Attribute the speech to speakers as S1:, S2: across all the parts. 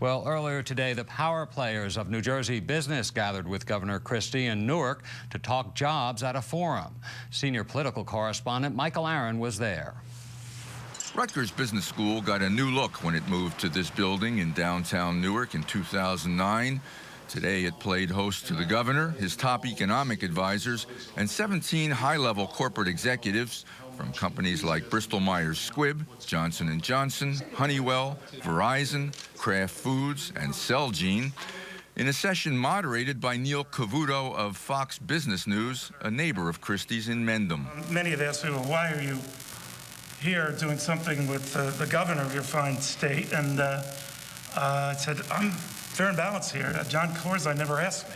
S1: Well, earlier today, the power players of New Jersey business gathered with Governor Christie in Newark to talk jobs at a forum. Senior political correspondent Michael Aaron was there.
S2: Rutgers Business School got a new look when it moved to this building in downtown Newark in 2009. Today, it played host to the governor, his top economic advisors, and 17 high-level corporate executives from companies like Bristol-Myers Squibb, Johnson & Johnson, Honeywell, Verizon, Kraft Foods, and Celgene, in a session moderated by Neil Cavuto of Fox Business News, a neighbor of Christie's in Mendham.
S3: Many have asked me, well, why are you here doing something with the governor of your fine state? And I said, I'm fair and balanced here. John Corzine never asked me.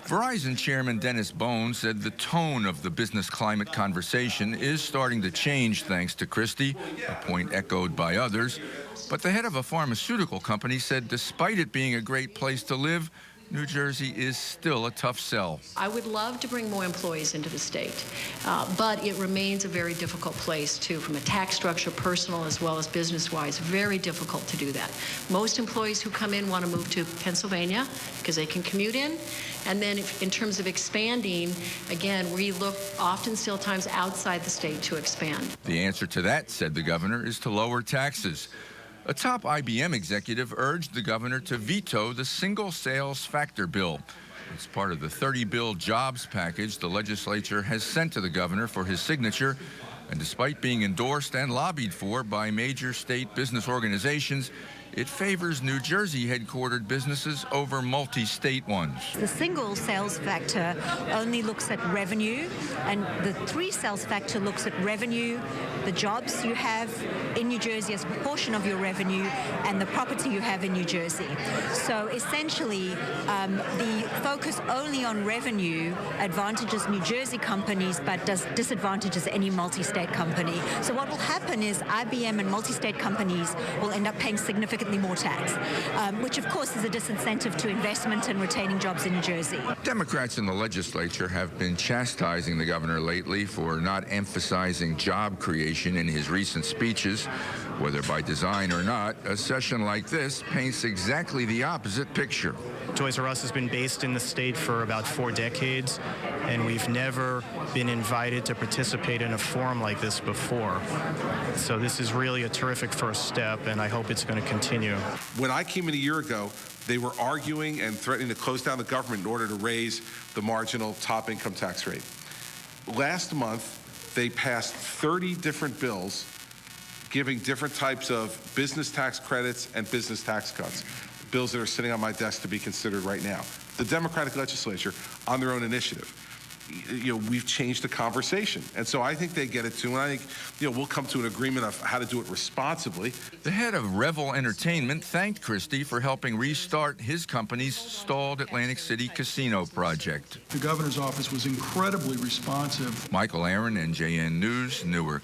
S2: Verizon Chairman Dennis Bone said the tone of the business climate conversation is starting to change thanks to Christie, a point echoed by others. But the head of a pharmaceutical company said despite it being a great place to live, New Jersey is still a tough sell.
S4: I would love to bring more employees into the state, but it remains a very difficult place, too, from a tax structure, personal as well as business-wise. Very difficult to do that. Most employees who come in want to move to Pennsylvania because they can commute in. And then in terms of expanding, again, we look often still times outside the state to expand.
S2: The answer to that, said the governor, is to lower taxes. A top IBM executive urged the governor to veto the single sales factor bill. It's part of the 30-bill jobs package the legislature has sent to the governor for his signature. And despite being endorsed and lobbied for by major state business organizations, it favors New Jersey headquartered businesses over multi-state ones.
S5: The single sales factor only looks at revenue, and the three sales factor looks at revenue, the jobs you have in New Jersey as a proportion of your revenue, and the property you have in New Jersey. So essentially, the focus only on revenue advantages New Jersey companies but disadvantages any multi-state company. So what will happen is IBM and multi-state companies will end up paying significantly more tax, which of course is a disincentive to investment and retaining jobs in New Jersey.
S2: Democrats in the legislature have been chastising the governor lately for not emphasizing job creation in his recent speeches. Whether by design or not, a session like this paints exactly the opposite picture.
S6: Toys R Us has been based in the state for about 4 decades, and we've never been invited to participate in a forum like this before. So this is really a terrific first step, and I hope it's going to continue.
S7: When I came in a year ago, they were arguing and threatening to close down the government in order to raise the marginal top income tax rate. Last month, they passed 30 different bills giving different types of business tax credits and business tax cuts, bills that are sitting on my desk to be considered right now. The Democratic legislature, on their own initiative, we've changed the conversation. And so I think they get it too, and I think, we'll come to an agreement of how to do it responsibly.
S2: The head of Revel Entertainment thanked Christie for helping restart his company's stalled Atlantic City casino project.
S8: The governor's office was incredibly responsive.
S2: Michael Aaron, NJN News, Newark.